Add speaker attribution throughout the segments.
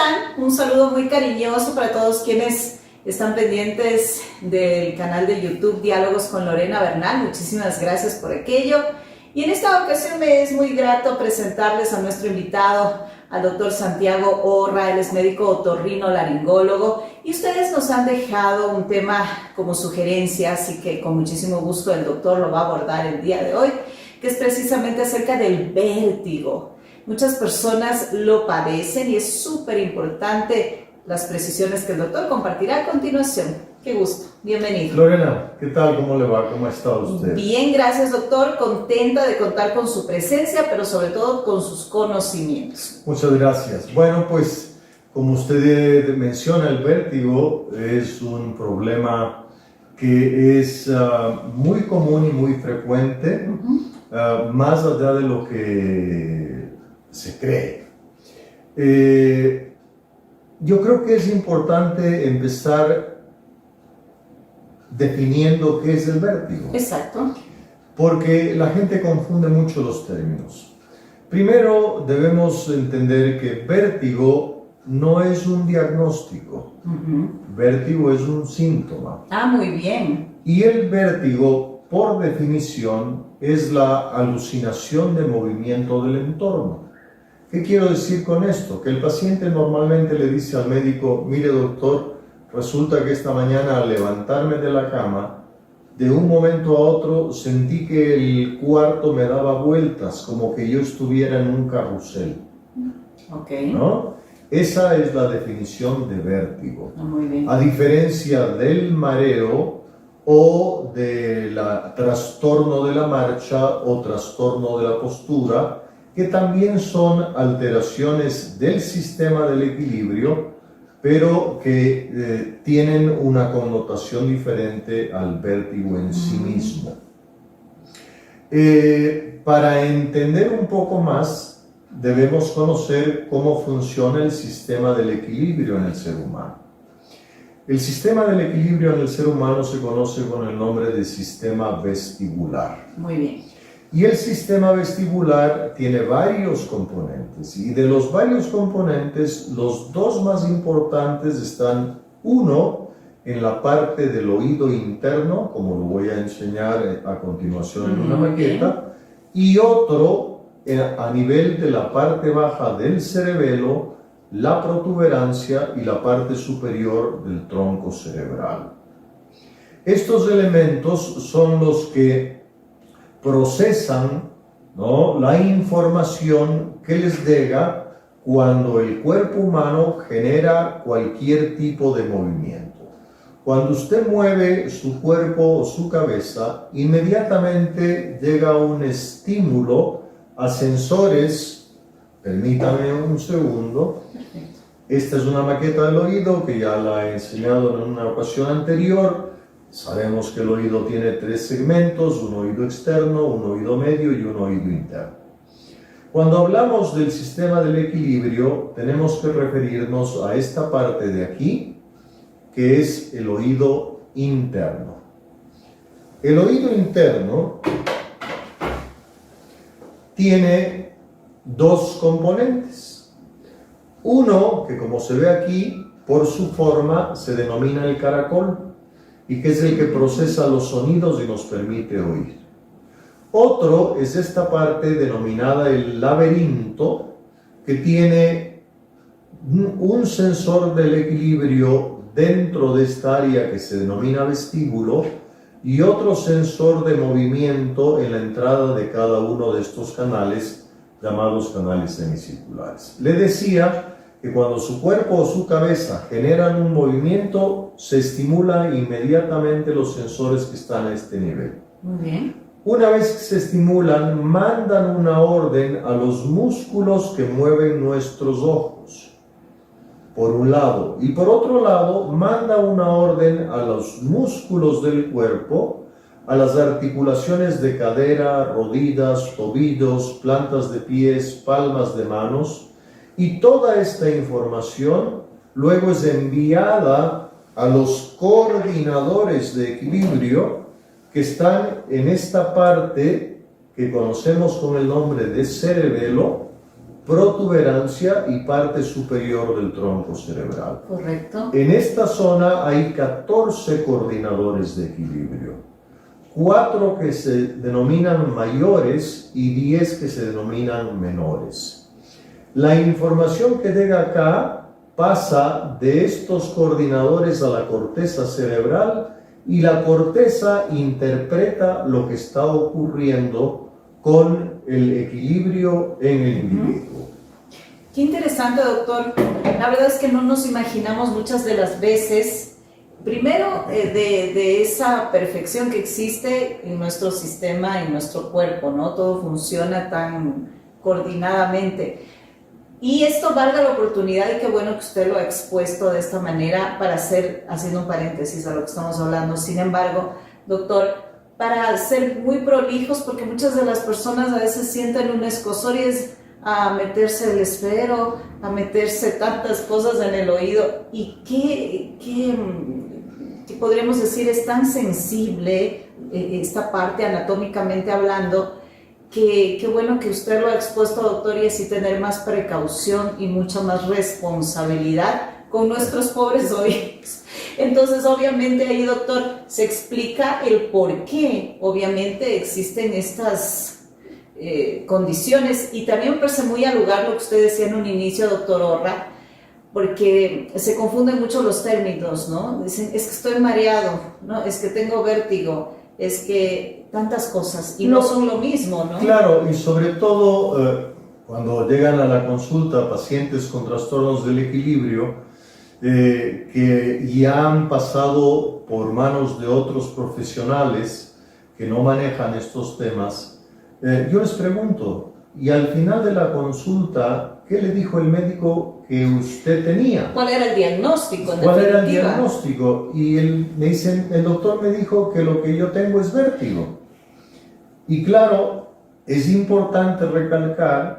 Speaker 1: están? Un saludo muy cariñoso para todos quienes están pendientes del canal de YouTube Diálogos con Lorena Bernal. Muchísimas gracias por aquello. Y en esta ocasión me es muy grato presentarles a nuestro invitado, al doctor Santiago Orra. Él es médico otorrinolaringólogo y ustedes nos han dejado un tema como sugerencia, así que con muchísimo gusto el doctor lo va a abordar el día de hoy, que es precisamente acerca del vértigo. Muchas personas lo padecen y es súper importante las precisiones que el doctor compartirá a continuación. Qué gusto, bienvenido.
Speaker 2: Lorena, ¿qué tal? ¿Cómo le va? ¿Cómo está usted?
Speaker 1: Bien, gracias doctor, contenta de contar con su presencia, pero sobre todo con sus conocimientos.
Speaker 2: Muchas gracias. Bueno, pues como usted menciona, el vértigo es un problema que es muy común y muy frecuente, más allá de lo que se cree. Yo creo que es importante empezar definiendo qué es el vértigo.
Speaker 1: Exacto.
Speaker 2: Porque la gente confunde mucho los términos. Primero debemos entender que vértigo no es un diagnóstico. Vértigo es un síntoma.
Speaker 1: Ah, muy bien.
Speaker 2: Y el vértigo, por definición, es la alucinación de movimiento del entorno. ¿Qué quiero decir con esto? Que el paciente normalmente le dice al médico: mire doctor, resulta que esta mañana al levantarme de la cama, de un momento a otro sentí que el cuarto me daba vueltas, como que yo estuviera en un carrusel.
Speaker 1: Okay.
Speaker 2: ¿No? Esa es la definición de vértigo.
Speaker 1: Muy bien.
Speaker 2: A diferencia del mareo o del trastorno de la marcha o trastorno de la postura, que también son alteraciones del sistema del equilibrio, pero que tienen una connotación diferente al vértigo en sí mismo. Para entender un poco más, debemos conocer cómo funciona el sistema del equilibrio en el ser humano. El sistema del equilibrio en el ser humano se conoce con el nombre de sistema vestibular.
Speaker 1: Muy bien.
Speaker 2: Y el sistema vestibular tiene varios componentes, y de los varios componentes, los dos más importantes están: uno en la parte del oído interno, como lo voy a enseñar a continuación en una maqueta, y otro a nivel de la parte baja del cerebelo, la protuberancia y la parte superior del tronco cerebral. Estos elementos son los que procesan, ¿no?, la información que les llega cuando el cuerpo humano genera cualquier tipo de movimiento. Cuando usted mueve su cuerpo o su cabeza, inmediatamente llega un estímulo a sensores. Permítame un segundo. Esta es una maqueta del oído que ya la he enseñado en una ocasión anterior. Sabemos que el oído tiene tres segmentos: un oído externo, un oído medio y un oído interno. Cuando hablamos del sistema del equilibrio, tenemos que referirnos a esta parte de aquí, que es el oído interno. El oído interno tiene dos componentes. Uno, que como se ve aquí, por su forma se denomina el caracol, y que es el que procesa los sonidos y nos permite oír. Otro es esta parte denominada el laberinto, que tiene un sensor del equilibrio dentro de esta área que se denomina vestíbulo, y otro sensor de movimiento en la entrada de cada uno de estos canales, llamados canales semicirculares. Le decía que cuando su cuerpo o su cabeza generan un movimiento, se estimulan inmediatamente los sensores que están a este nivel.
Speaker 1: Muy bien.
Speaker 2: Una vez que se estimulan, mandan una orden a los músculos que mueven nuestros ojos, por un lado, y por otro lado, manda una orden a los músculos del cuerpo, a las articulaciones de cadera, rodillas, tobillos, plantas de pies, palmas de manos. Y toda esta información luego es enviada a los coordinadores de equilibrio que están en esta parte que conocemos con el nombre de cerebelo, protuberancia y parte superior del tronco cerebral.
Speaker 1: Correcto.
Speaker 2: En esta zona hay 14 coordinadores de equilibrio, 4 que se denominan mayores y 10 que se denominan menores. La información que llega acá pasa de estos coordinadores a la corteza cerebral y la corteza interpreta lo que está ocurriendo con el equilibrio en el individuo.
Speaker 1: Qué interesante, doctor. La verdad es que no nos imaginamos muchas de las veces, primero, de esa perfección que existe en nuestro sistema, en nuestro cuerpo, ¿no? Todo funciona tan coordinadamente. Y esto valga la oportunidad, y qué bueno que usted lo ha expuesto de esta manera para haciendo un paréntesis a lo que estamos hablando. Sin embargo, doctor, para ser muy prolijos, porque muchas de las personas a veces sienten un escozor y es a meterse el esfero, a meterse tantas cosas en el oído. ¿Y qué podríamos decir? Es tan sensible esta parte anatómicamente hablando, que bueno que usted lo ha expuesto, doctor, y así tener más precaución y mucha más responsabilidad con nuestros pobres oídos. Entonces, obviamente ahí, doctor, se explica el por qué, obviamente, existen estas condiciones, y también me parece muy al lugar lo que usted decía en un inicio, doctor Orra, porque se confunden mucho los términos, ¿no? Dicen, es que estoy mareado, ¿no? Es que tengo vértigo, es que tantas cosas, y no son lo mismo, ¿no?
Speaker 2: Claro, y sobre todo cuando llegan a la consulta pacientes con trastornos del equilibrio que ya han pasado por manos de otros profesionales que no manejan estos temas, yo les pregunto, y al final de la consulta, ¿qué le dijo el médico que usted tenía?
Speaker 1: ¿Cuál era el diagnóstico?
Speaker 2: ¿Cuál era el diagnóstico? Y me dicen, el doctor me dijo que lo que yo tengo es vértigo. Y claro, es importante recalcar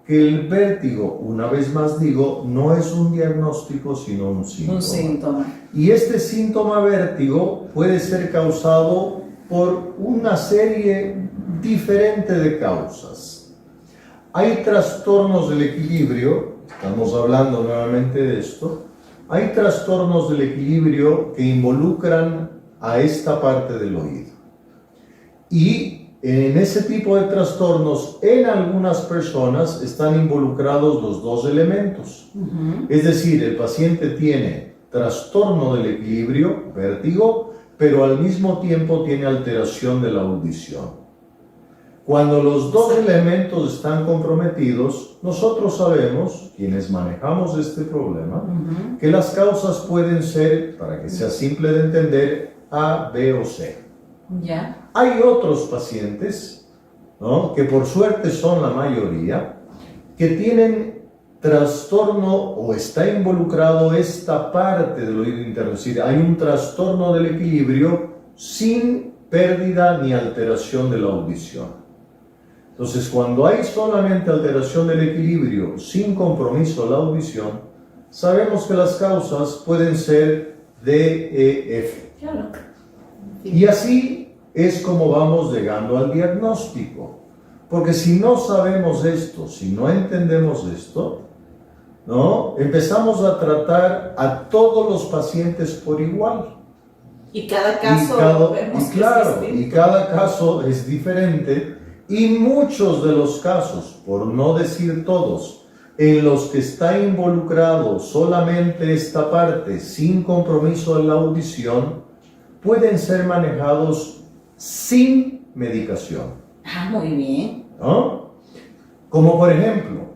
Speaker 2: que el vértigo, una vez más digo, no es un diagnóstico, sino un síntoma.
Speaker 1: Un síntoma.
Speaker 2: Y este síntoma vértigo puede ser causado por una serie diferente de causas. Hay trastornos del equilibrio, estamos hablando nuevamente de esto, hay trastornos del equilibrio que involucran a esta parte del oído. Y en ese tipo de trastornos, en algunas personas están involucrados los dos elementos. Es decir, el paciente tiene trastorno del equilibrio, vértigo, pero al mismo tiempo tiene alteración de la audición. Cuando los dos elementos están comprometidos, nosotros sabemos, quienes manejamos este problema, que las causas pueden ser, para que sea simple de entender, A, B o C.
Speaker 1: ¿Ya?
Speaker 2: Hay otros pacientes, ¿no?, que por suerte son la mayoría, que tienen trastorno o está involucrado esta parte del oído interno, es decir, hay un trastorno del equilibrio sin pérdida ni alteración de la audición. Entonces, cuando hay solamente alteración del equilibrio sin compromiso de la audición, sabemos que las causas pueden ser D, E, F.
Speaker 1: Claro.
Speaker 2: Y así es como vamos llegando al diagnóstico. Porque si no sabemos esto, si no entendemos esto, ¿no?, empezamos a tratar a todos los pacientes por igual.
Speaker 1: Y cada caso
Speaker 2: y cada caso es diferente. Y muchos de los casos, por no decir todos, en los que está involucrado solamente esta parte sin compromiso de la audición, pueden ser manejados sin medicación.
Speaker 1: Ah, muy bien.
Speaker 2: ¿No? Como por ejemplo,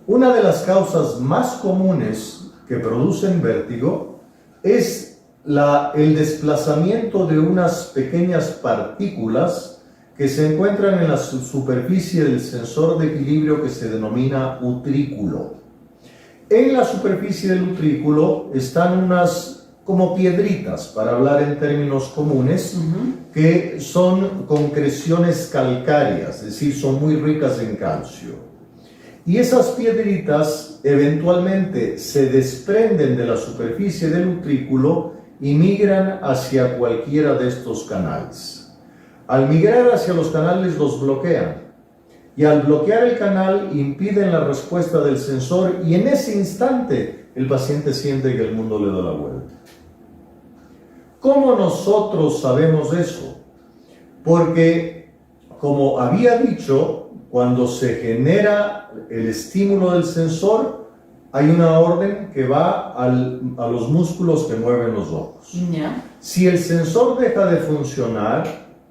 Speaker 2: una de las causas más comunes que producen vértigo es el desplazamiento de unas pequeñas partículas que se encuentran en la superficie del sensor de equilibrio que se denomina utrículo. En la superficie del utrículo están unas como piedritas, para hablar en términos comunes, que son concreciones calcáreas, es decir, son muy ricas en calcio. Y esas piedritas eventualmente se desprenden de la superficie del utrículo y migran hacia cualquiera de estos canales. Al migrar hacia los canales los bloquean. y al bloquear el canal impiden la respuesta del sensor y en ese instante el paciente siente que el mundo le da la vuelta. ¿Cómo nosotros sabemos eso? Porque, como había dicho, cuando se genera el estímulo del sensor, hay una orden que va a los músculos que mueven los ojos.
Speaker 1: Ya.
Speaker 2: Si el sensor deja de funcionar,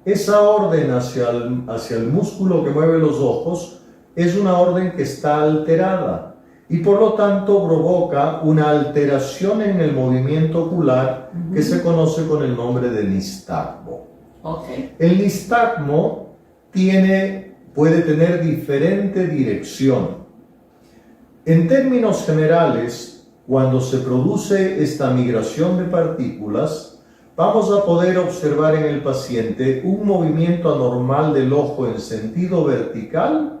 Speaker 2: esa orden hacia el músculo que mueve los ojos es una orden que está alterada y por lo tanto provoca una alteración en el movimiento ocular que se conoce con el nombre de nistagmo.
Speaker 1: Okay.
Speaker 2: El nistagmo puede tener diferente dirección. En términos generales, cuando se produce esta migración de partículas, vamos a poder observar en el paciente un movimiento anormal del ojo en sentido vertical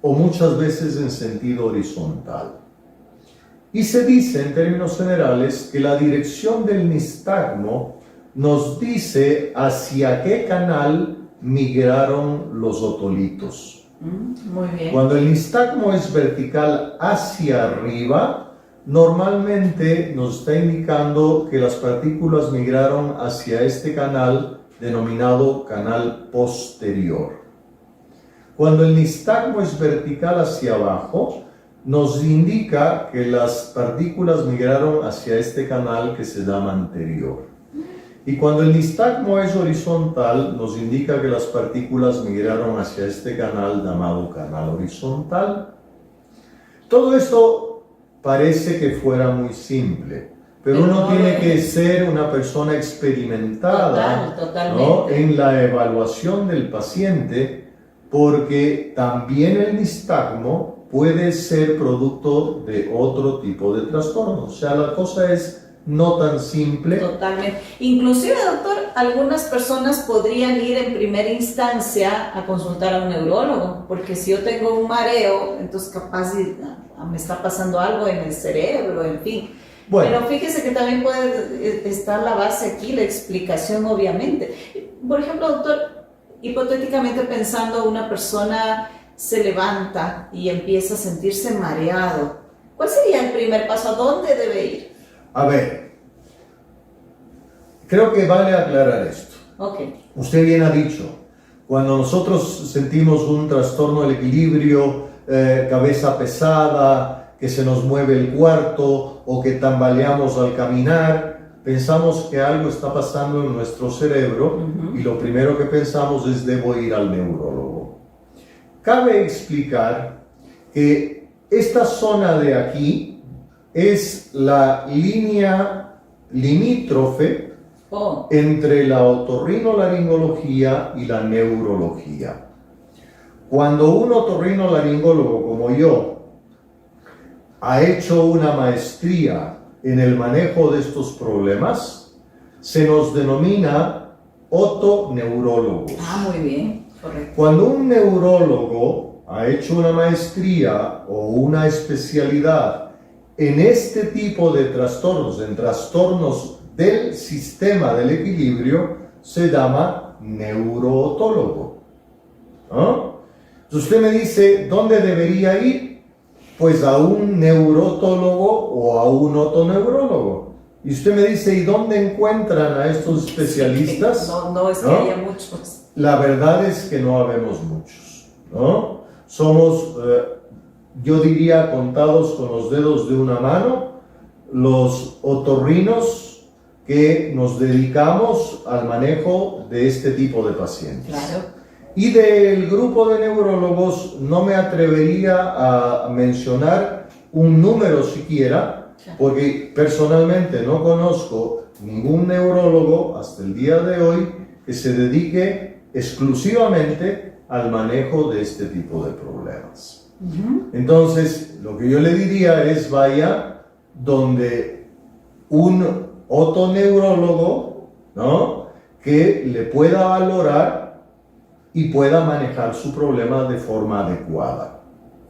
Speaker 2: o muchas veces en sentido horizontal. Y se dice en términos generales que la dirección del nistagmo nos dice hacia qué canal migraron los otolitos.
Speaker 1: Muy bien.
Speaker 2: Cuando el nistagmo es vertical hacia arriba, normalmente nos está indicando que las partículas migraron hacia este canal denominado canal posterior. Cuando el nistagmo es vertical hacia abajo, nos indica que las partículas migraron hacia este canal que se llama anterior. Y cuando el nistagmo es horizontal, nos indica que las partículas migraron hacia este canal llamado canal horizontal. Todo esto parece que fuera muy simple, pero uno tiene que ser una persona experimentada, ¿no?, en la evaluación del paciente, porque también el nistagmo puede ser producto de otro tipo de trastorno. O sea, la cosa es no tan simple.
Speaker 1: Totalmente. Inclusive, doctor, algunas personas podrían ir en primera instancia a consultar a un neurólogo, porque si yo tengo un mareo, entonces capaz me está pasando algo en el cerebro, en fin. Bueno. Pero fíjese que también puede estar la base aquí, la explicación, obviamente. Por ejemplo, doctor, hipotéticamente pensando, una persona se levanta y empieza a sentirse mareado. ¿Cuál sería el primer paso? ¿A dónde debe ir?
Speaker 2: A ver, creo que vale aclarar esto.
Speaker 1: Okay.
Speaker 2: Usted bien ha dicho, cuando nosotros sentimos un trastorno del equilibrio, cabeza pesada, que se nos mueve el cuarto o que tambaleamos al caminar, pensamos que algo está pasando en nuestro cerebro y lo primero que pensamos es debo ir al neurólogo. Cabe explicar que esta zona de aquí es la línea limítrofe entre la otorrinolaringología y la neurología. Cuando un otorrinolaringólogo como yo ha hecho una maestría en el manejo de estos problemas, se nos denomina otoneurólogos.
Speaker 1: Ah, muy bien, correcto.
Speaker 2: Cuando un neurólogo ha hecho una maestría o una especialidad en este tipo de trastornos, en trastornos del sistema del equilibrio, se llama neurootólogo. ¿No? Entonces usted me dice, ¿dónde debería ir? Pues a un neurotólogo o a un otoneurólogo. Y usted me dice, ¿y dónde encuentran a estos especialistas?
Speaker 1: No, es que haya muchos.
Speaker 2: La verdad es que no habemos muchos, ¿no? Somos, yo diría, contados con los dedos de una mano, los otorrinos que nos dedicamos al manejo de este tipo de pacientes.
Speaker 1: Claro.
Speaker 2: Y del grupo de neurólogos no me atrevería a mencionar un número siquiera, porque personalmente no conozco ningún neurólogo hasta el día de hoy que se dedique exclusivamente al manejo de este tipo de problemas. Entonces, lo que yo le diría es vaya donde un otoneurólogo, ¿no?, que le pueda valorar y pueda manejar su problema de forma adecuada.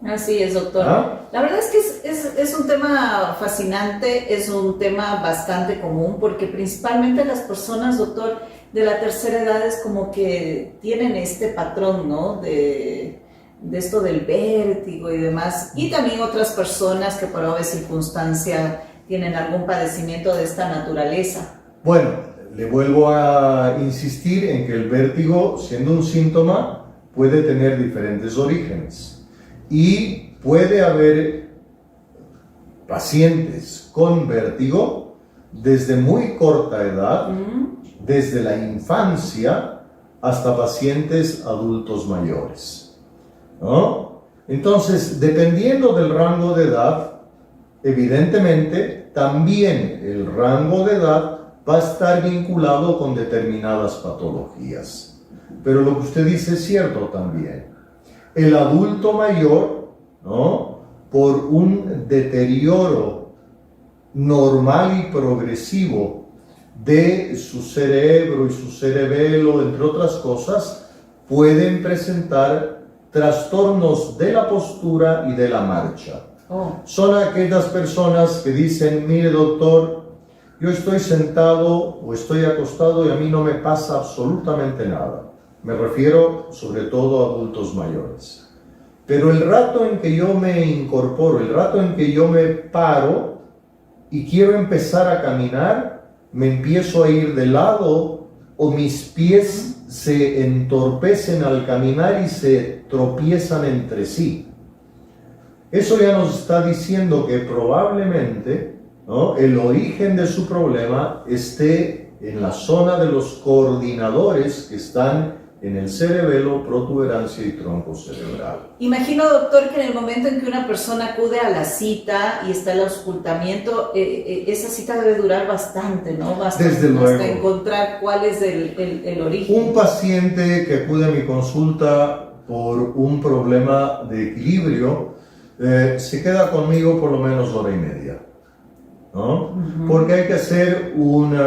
Speaker 1: Así es, doctor.
Speaker 2: ¿Ah?
Speaker 1: La verdad es que es un tema fascinante, es un tema bastante común, porque principalmente las personas, doctor, de la tercera edad es como que tienen este patrón, ¿no?, de de esto del vértigo y demás, y también otras personas que por obvia circunstancia tienen algún padecimiento de esta naturaleza.
Speaker 2: Bueno, le vuelvo a insistir en que el vértigo, siendo un síntoma, puede tener diferentes orígenes y puede haber pacientes con vértigo desde muy corta edad, desde la infancia hasta pacientes adultos mayores, ¿no? Entonces, dependiendo del rango de edad, evidentemente también el rango de edad va a estar vinculado con determinadas patologías. Pero lo que usted dice es cierto también. El adulto mayor, ¿no?, por un deterioro normal y progresivo de su cerebro y su cerebelo, entre otras cosas, pueden presentar trastornos de la postura y de la marcha. Son aquellas personas que dicen, mire doctor, yo estoy sentado o estoy acostado y a mí no me pasa absolutamente nada. Me refiero sobre todo a adultos mayores. Pero el rato en que yo me incorporo, el rato en que yo me paro y quiero empezar a caminar, me empiezo a ir de lado o mis pies se entorpecen al caminar y se tropiezan entre sí. Eso ya nos está diciendo que probablemente, ¿no?, el origen de su problema esté en la zona de los coordinadores que están en el cerebelo, protuberancia y tronco cerebral.
Speaker 1: Imagino, doctor, que en el momento en que una persona acude a la cita y está el auscultamiento, esa cita debe durar bastante, ¿no?
Speaker 2: Desde luego.
Speaker 1: Hasta encontrar cuál es el origen.
Speaker 2: Un paciente que acude a mi consulta por un problema de equilibrio, se queda conmigo por lo menos hora y media, ¿no? Porque hay que hacer un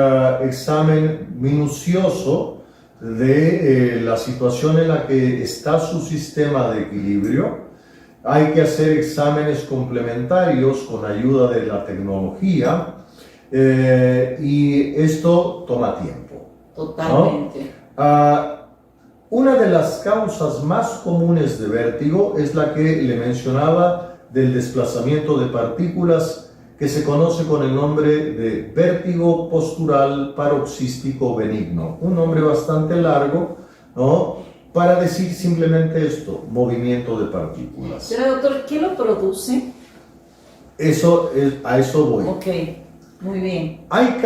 Speaker 2: examen minucioso de la situación en la que está su sistema de equilibrio. Hay que hacer exámenes complementarios con ayuda de la tecnología y esto toma tiempo.
Speaker 1: Totalmente.
Speaker 2: ¿No? Una de las causas más comunes de vértigo es la que le mencionaba del desplazamiento de partículas, que se conoce con el nombre de vértigo postural paroxístico benigno. Un nombre bastante largo, ¿no?, para decir simplemente esto, movimiento de partículas.
Speaker 1: Pero doctor, ¿qué lo produce?
Speaker 2: A eso voy.
Speaker 1: Ok, muy bien.
Speaker 2: Hay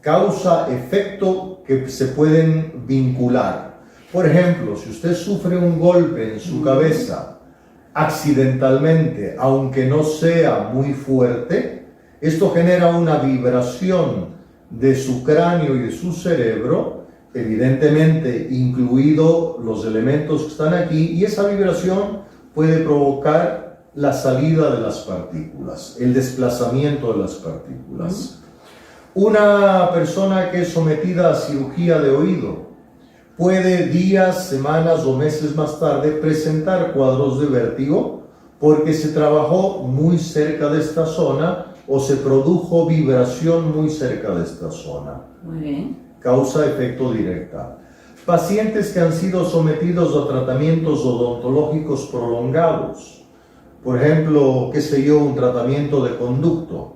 Speaker 2: causa-efecto que se pueden vincular. Por ejemplo, si usted sufre un golpe en su cabeza, accidentalmente, aunque no sea muy fuerte, esto genera una vibración de su cráneo y de su cerebro, evidentemente incluido los elementos que están aquí, y esa vibración puede provocar la salida de las partículas, el desplazamiento de las partículas. Una persona que es sometida a cirugía de oído puede días, semanas o meses más tarde presentar cuadros de vértigo porque se trabajó muy cerca de esta zona o se produjo vibración muy cerca de esta zona.
Speaker 1: Muy bien.
Speaker 2: Causa-efecto directa. Pacientes que han sido sometidos a tratamientos odontológicos prolongados, por ejemplo, qué sé yo, un tratamiento de conducto,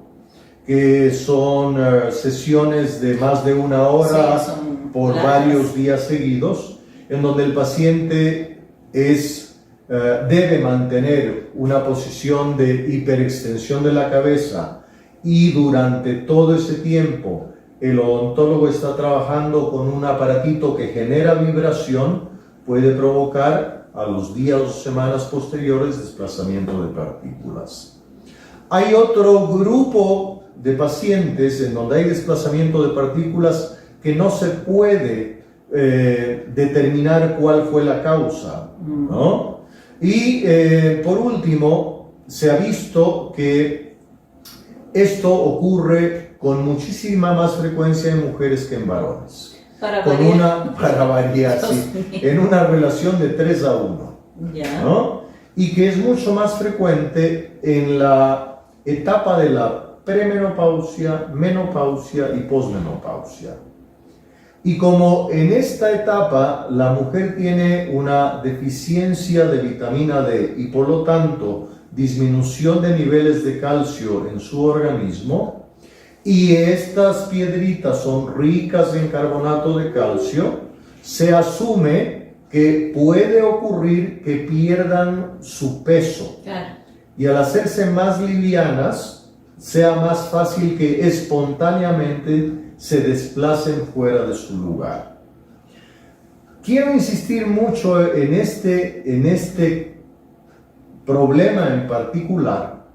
Speaker 2: que son sesiones de más de una hora, sí, por varios días seguidos, en donde el paciente debe mantener una posición de hiperextensión de la cabeza y durante todo ese tiempo el odontólogo está trabajando con un aparatito que genera vibración, puede provocar a los días o semanas posteriores desplazamiento de partículas. Hay otro grupo de pacientes en donde hay desplazamiento de partículas que no se puede determinar cuál fue la causa, ¿no? Y por último, se ha visto que esto ocurre con muchísima más frecuencia en mujeres que en varones.
Speaker 1: Para variar,
Speaker 2: sí, en una relación de 3 a 1, ¿no? Y que es mucho más frecuente en la etapa de la premenopausia, menopausia y posmenopausia. Y como en esta etapa la mujer tiene una deficiencia de vitamina D y por lo tanto disminución de niveles de calcio en su organismo, y estas piedritas son ricas en carbonato de calcio, se asume que puede ocurrir que pierdan su peso.
Speaker 1: Claro.
Speaker 2: Y al hacerse más livianas, sea más fácil que espontáneamente se desplacen fuera de su lugar. Quiero insistir mucho en este problema en particular,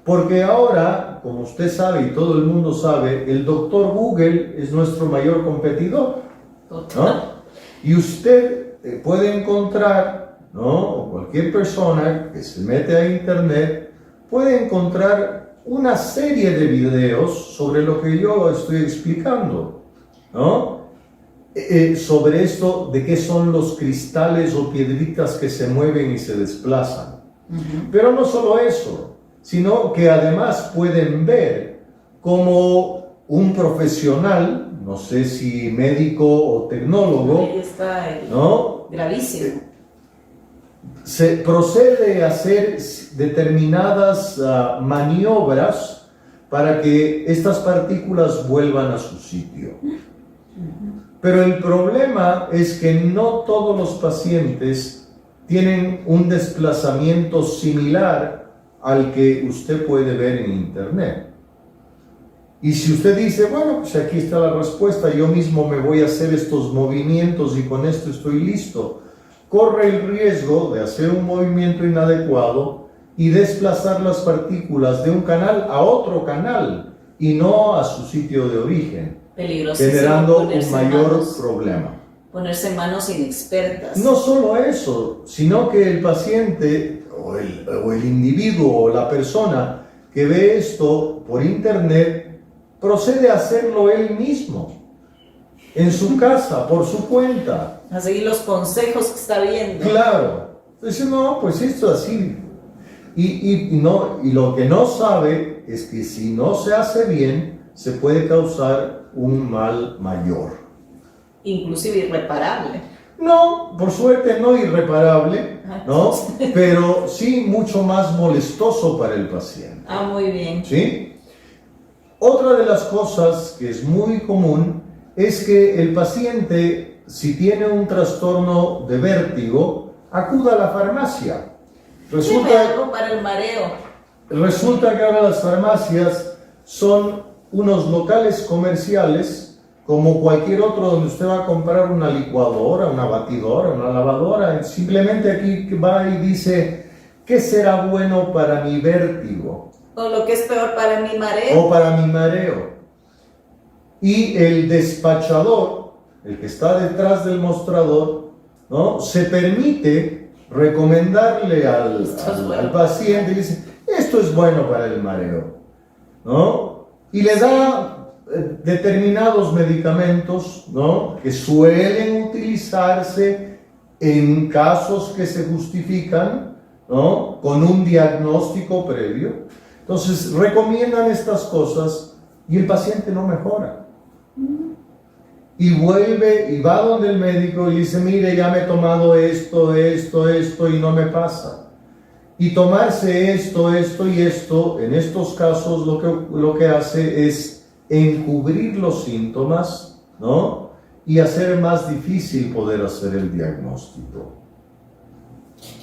Speaker 2: porque ahora, como usted sabe y todo el mundo sabe, el doctor Google es nuestro mayor competidor, ¿no? Y usted puede encontrar, ¿no? O cualquier persona que se mete a internet puede encontrar una serie de videos sobre lo que yo estoy explicando, ¿no? Sobre esto de qué son los cristales o piedritas que se mueven y se desplazan. Pero no solo eso, sino que además pueden ver cómo un profesional, no sé si médico o tecnólogo,
Speaker 1: Ahí está el
Speaker 2: ¿no?
Speaker 1: gravísimo.
Speaker 2: Se procede a hacer determinadas maniobras para que estas partículas vuelvan a su sitio. Pero el problema es que no todos los pacientes tienen un desplazamiento similar al que usted puede ver en internet. Y si usted dice, bueno, pues aquí está la respuesta, yo mismo me voy a hacer estos movimientos y con esto estoy listo, corre el riesgo de hacer un movimiento inadecuado y desplazar las partículas de un canal a otro canal y no a su sitio de origen, generando un mayor problema.
Speaker 1: Ponerse en manos inexpertas.
Speaker 2: No solo eso, sino que el paciente o el individuo o la persona que ve esto por internet procede a hacerlo él mismo, en su casa, por su cuenta.
Speaker 1: A seguir los consejos que está viendo.
Speaker 2: Claro. Dice, no, pues esto así. Y lo que no sabe es que si no se hace bien, se puede causar un mal mayor.
Speaker 1: Inclusive irreparable.
Speaker 2: No, por suerte no irreparable, ¿no? Pero sí mucho más molestoso para el paciente.
Speaker 1: Ah, muy bien.
Speaker 2: ¿Sí? Otra de las cosas que es muy común es que el paciente, si tiene un trastorno de vértigo, acuda a la farmacia.
Speaker 1: Algo para el mareo.
Speaker 2: Resulta que ahora las farmacias son unos locales comerciales como cualquier otro donde usted va a comprar una licuadora, una batidora, una lavadora. Simplemente aquí va y dice, ¿qué será bueno para mi vértigo?
Speaker 1: O lo que es peor, para mi mareo.
Speaker 2: O para mi mareo. Y el despachador, el que está detrás del mostrador, ¿no? Se permite recomendarle al paciente y dice, esto es bueno para el mareo, ¿no? Y le da determinados medicamentos, ¿no? Que suelen utilizarse en casos que se justifican, ¿no? Con un diagnóstico previo. Entonces recomiendan estas cosas y el paciente no mejora. Y vuelve y va donde el médico y dice, mire, ya me he tomado esto y no me pasa. Y tomarse esto y esto, en estos casos lo que hace es encubrir los síntomas, ¿no? Y hacer más difícil poder hacer el diagnóstico.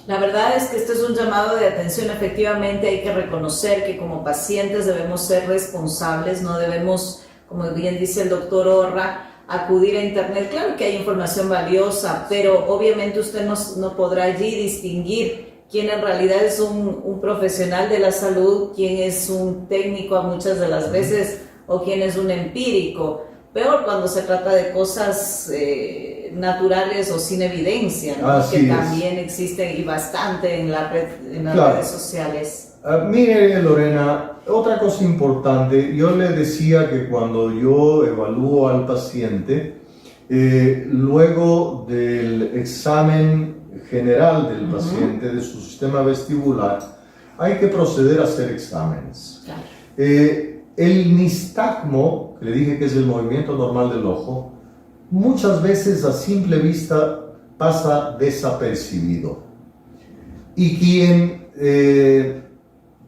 Speaker 1: La verdad es que esto es un llamado de atención. Efectivamente hay que reconocer que como pacientes debemos ser responsables, no debemos, como bien dice el doctor Orra, acudir a internet. Claro que hay información valiosa, pero obviamente usted no podrá allí distinguir quién en realidad es un profesional de la salud, quién es un técnico a muchas de las veces o quién es un empírico. Peor cuando se trata de cosas naturales o sin evidencia, ¿no? Que también existen y bastante en las redes sociales.
Speaker 2: Mire, Lorena, otra cosa importante, yo le decía que cuando yo evalúo al paciente, luego del examen general del paciente, de su sistema vestibular, hay que proceder a hacer exámenes.
Speaker 1: Claro.
Speaker 2: El nistagmo, que le dije que es el movimiento normal del ojo, muchas veces a simple vista pasa desapercibido. Y quien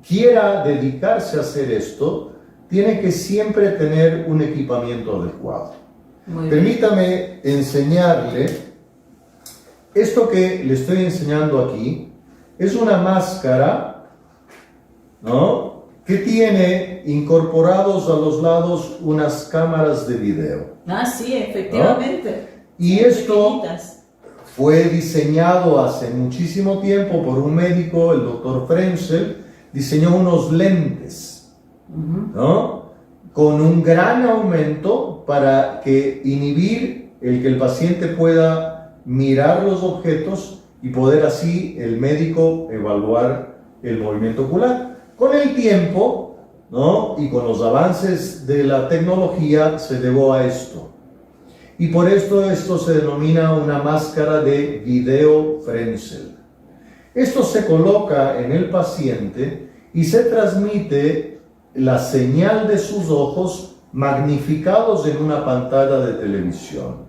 Speaker 2: quiera dedicarse a hacer esto, tiene que siempre tener un equipamiento adecuado. Permítame enseñarle, esto que le estoy enseñando aquí, es una máscara, ¿no?, que tiene incorporados a los lados unas cámaras de video.
Speaker 1: Ah, sí, efectivamente.
Speaker 2: ¿No? Y esto fue diseñado hace muchísimo tiempo por un médico, el doctor Frenzel, diseñó unos lentes, ¿no?, con un gran aumento para que inhibir que el paciente pueda mirar los objetos y poder así el médico evaluar el movimiento ocular. Con el tiempo, ¿no?, y con los avances de la tecnología se llegó a esto. Y por esto se denomina una máscara de video Frenzel. Esto se coloca en el paciente y se transmite la señal de sus ojos magnificados en una pantalla de televisión.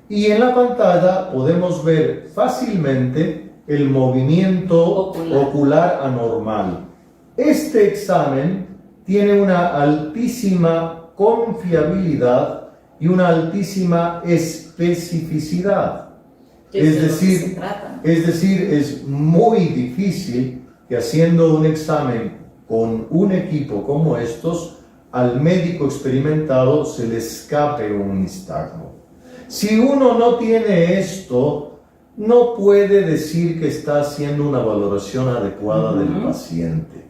Speaker 2: Y en la pantalla podemos ver fácilmente el movimiento ocular anormal. Este examen tiene una altísima confiabilidad y una altísima especificidad. Es decir, es muy difícil que haciendo un examen con un equipo como estos, al médico experimentado se le escape un nistagmo. Si uno no tiene esto, no puede decir que está haciendo una valoración adecuada del paciente.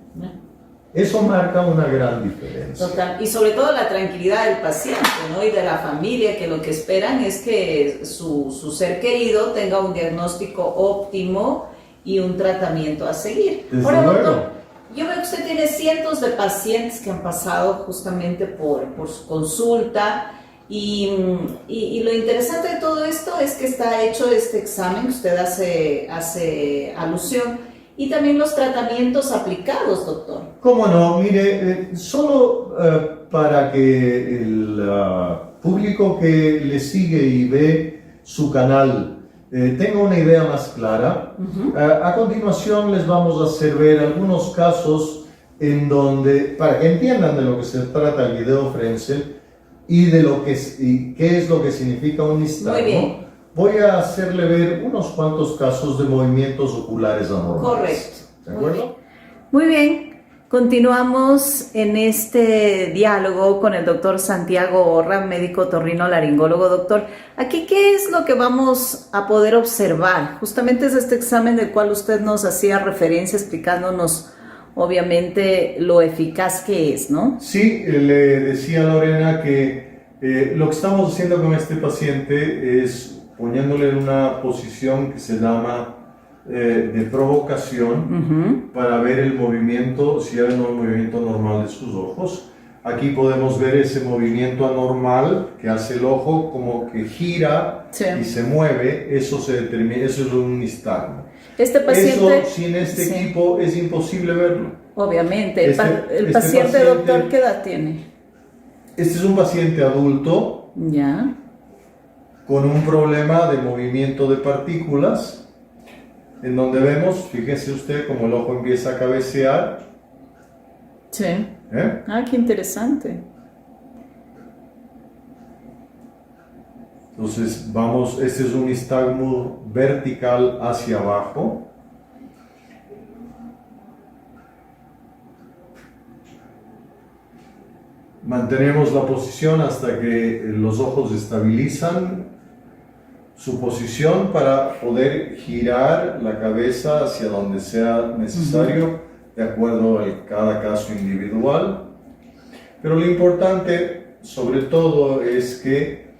Speaker 2: Eso marca una gran diferencia.
Speaker 1: Total. Y sobre todo la tranquilidad del paciente, ¿no?, y de la familia, que lo que esperan es que su ser querido tenga un diagnóstico óptimo y un tratamiento a seguir. Ahora, doctor, yo veo que usted tiene cientos de pacientes que han pasado justamente por su consulta y lo interesante de todo esto es que está hecho este examen que usted hace alusión. Y también los tratamientos aplicados, doctor.
Speaker 2: ¿Cómo no? Mire, solo para que el público que le sigue y ve su canal tenga una idea más clara, a continuación les vamos a hacer ver algunos casos en donde, para que entiendan de lo que se trata el video Frenzel y de qué es lo que significa un nistagmo.
Speaker 1: Muy bien.
Speaker 2: Voy a hacerle ver unos cuantos casos de movimientos oculares anormales.
Speaker 1: Correcto.
Speaker 2: ¿De acuerdo?
Speaker 1: Muy bien. Continuamos en este diálogo con el doctor Santiago Orra, médico otorrinolaringólogo. Doctor, aquí, ¿qué es lo que vamos a poder observar? Justamente es este examen del cual usted nos hacía referencia explicándonos, obviamente, lo eficaz que es, ¿no?
Speaker 2: Sí, le decía a Lorena que lo que estamos haciendo con este paciente es poniéndole en una posición que se llama de provocación para ver el movimiento, si hay un movimiento normal de sus ojos. Aquí podemos ver ese movimiento anormal que hace el ojo, como que gira y se mueve. Eso se determina, eso es un nistagmo.
Speaker 1: Este paciente,
Speaker 2: eso sin este equipo es imposible verlo.
Speaker 1: Obviamente. El paciente, doctor, ¿qué edad tiene?
Speaker 2: Este es un paciente adulto.
Speaker 1: Ya.
Speaker 2: Con un problema de movimiento de partículas, en donde vemos, fíjese usted, como el ojo empieza a cabecear.
Speaker 1: Sí. Ah, qué interesante.
Speaker 2: Entonces, vamos, este es un nistagmo vertical hacia abajo. Mantenemos la posición hasta que los ojos estabilizan su posición para poder girar la cabeza hacia donde sea necesario, de acuerdo a cada caso individual. Pero lo importante, sobre todo, es que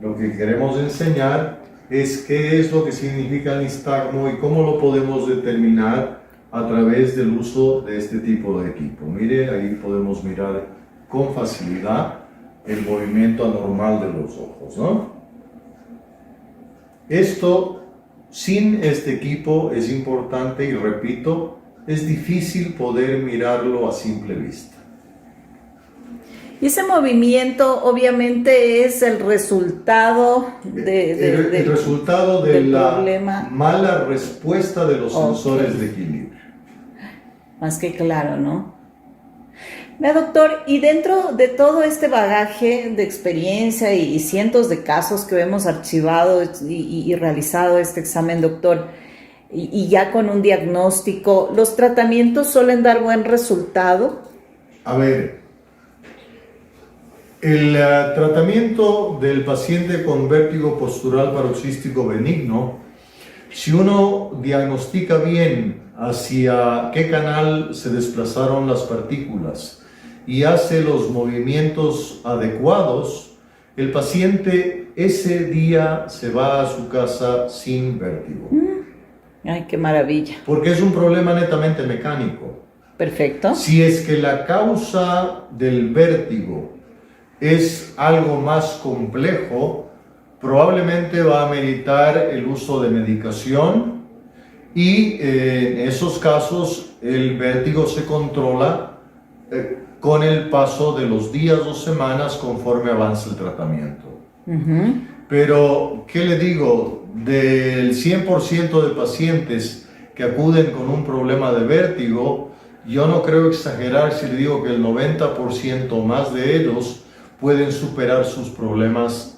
Speaker 2: lo que queremos enseñar es qué es lo que significa el nistagmo y cómo lo podemos determinar a través del uso de este tipo de equipo. Mire, ahí podemos mirar con facilidad el movimiento anormal de los ojos, ¿no? Esto, sin este equipo, es importante y repito, es difícil poder mirarlo a simple vista.
Speaker 1: Y ese movimiento obviamente es el resultado
Speaker 2: el resultado de
Speaker 1: del
Speaker 2: la
Speaker 1: problema.
Speaker 2: mala respuesta de los sensores de equilibrio.
Speaker 1: Más que claro, ¿no? Vea, doctor, y dentro de todo este bagaje de experiencia y cientos de casos que hemos archivado y realizado este examen, doctor, y ya con un diagnóstico, ¿los tratamientos suelen dar buen resultado?
Speaker 2: A ver, el tratamiento del paciente con vértigo postural paroxístico benigno, si uno diagnostica bien hacia qué canal se desplazaron las partículas y hace los movimientos adecuados, el paciente ese día se va a su casa sin vértigo.
Speaker 1: Ay, qué maravilla.
Speaker 2: Porque es un problema netamente mecánico.
Speaker 1: Perfecto.
Speaker 2: Si es que la causa del vértigo es algo más complejo, probablemente va a meditar el uso de medicación y en esos casos el vértigo se controla con el paso de los días o semanas conforme avanza el tratamiento. Pero, ¿qué le digo? Del 100% de pacientes que acuden con un problema de vértigo, yo no creo exagerar si le digo que el 90% más de ellos pueden superar sus problemas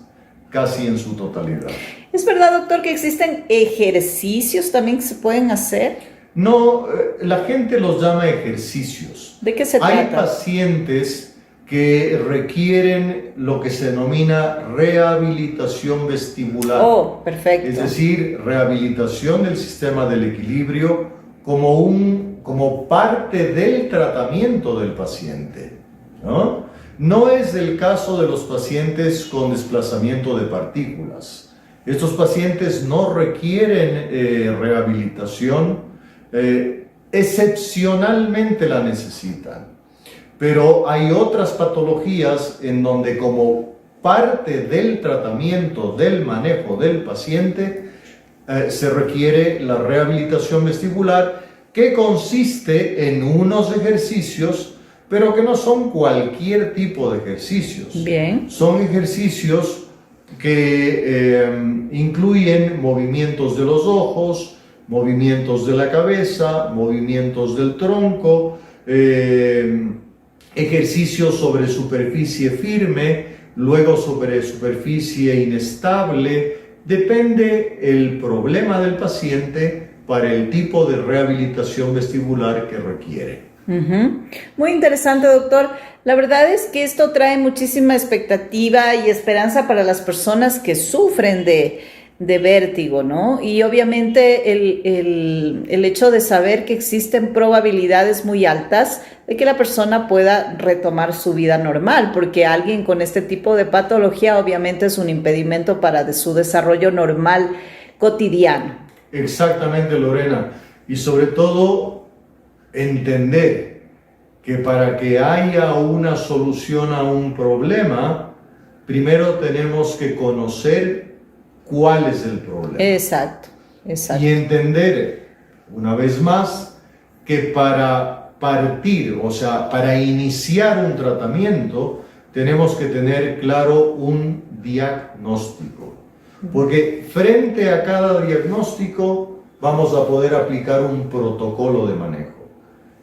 Speaker 2: casi en su totalidad.
Speaker 1: ¿Es verdad, doctor, que existen ejercicios también que se pueden hacer?
Speaker 2: No, la gente los llama ejercicios.
Speaker 1: ¿De qué se
Speaker 2: Hay
Speaker 1: trata?
Speaker 2: pacientes que requieren lo que se denomina rehabilitación vestibular.
Speaker 1: Oh, perfecto.
Speaker 2: Es decir, rehabilitación del sistema del equilibrio como parte del tratamiento del paciente, ¿no? No es el caso de los pacientes con desplazamiento de partículas. Estos pacientes no requieren rehabilitación, excepcionalmente la necesitan. Pero hay otras patologías en donde como parte del tratamiento, del manejo del paciente, se requiere la rehabilitación vestibular, que consiste en unos ejercicios, pero que no son cualquier tipo de ejercicios.
Speaker 1: Bien.
Speaker 2: Son ejercicios que incluyen movimientos de los ojos, movimientos de la cabeza, movimientos del tronco, ejercicios sobre superficie firme, luego sobre superficie inestable. Depende el problema del paciente para el tipo de rehabilitación vestibular que requiere.
Speaker 1: Muy interesante, doctor. La verdad es que esto trae muchísima expectativa y esperanza para las personas que sufren de vértigo, ¿no? Y obviamente el hecho de saber que existen probabilidades muy altas de que la persona pueda retomar su vida normal, porque alguien con este tipo de patología obviamente es un impedimento para su desarrollo normal cotidiano.
Speaker 2: Exactamente, Lorena. Y sobre todo, entender que para que haya una solución a un problema, primero tenemos que conocer cuál es el problema.
Speaker 1: Exacto, exacto.
Speaker 2: Y entender, una vez más, que para partir, o sea, para iniciar un tratamiento, tenemos que tener claro un diagnóstico. Porque frente a cada diagnóstico vamos a poder aplicar un protocolo de manejo.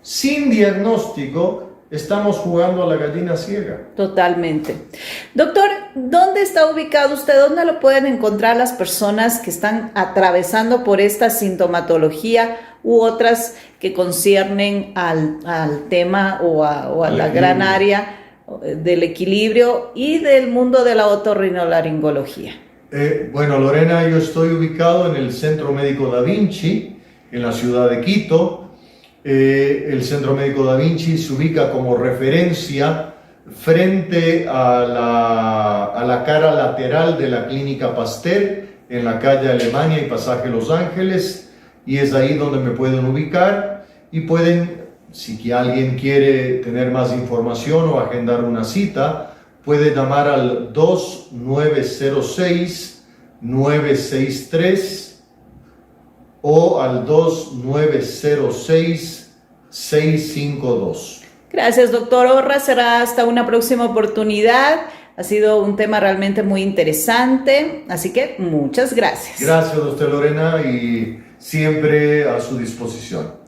Speaker 2: Sin diagnóstico, estamos jugando a la gallina ciega.
Speaker 1: Totalmente. Doctor, ¿dónde está ubicado usted? ¿Dónde lo pueden encontrar las personas que están atravesando por esta sintomatología u otras que conciernen al tema o a la gran área del equilibrio y del mundo de la otorrinolaringología?
Speaker 2: Bueno, Lorena, yo estoy ubicado en el Centro Médico Da Vinci, en la ciudad de Quito. El Centro Médico Da Vinci se ubica como referencia frente a la cara lateral de la Clínica Pasteur, en la calle Alemania y Pasaje Los Ángeles, y es ahí donde me pueden ubicar y pueden, si alguien quiere tener más información o agendar una cita, puede llamar al 2906-963 o al 2906-652.
Speaker 1: Gracias, doctor Orra. Será hasta una próxima oportunidad. Ha sido un tema realmente muy interesante, así que muchas gracias.
Speaker 2: Gracias, doctora Lorena, y siempre a su disposición.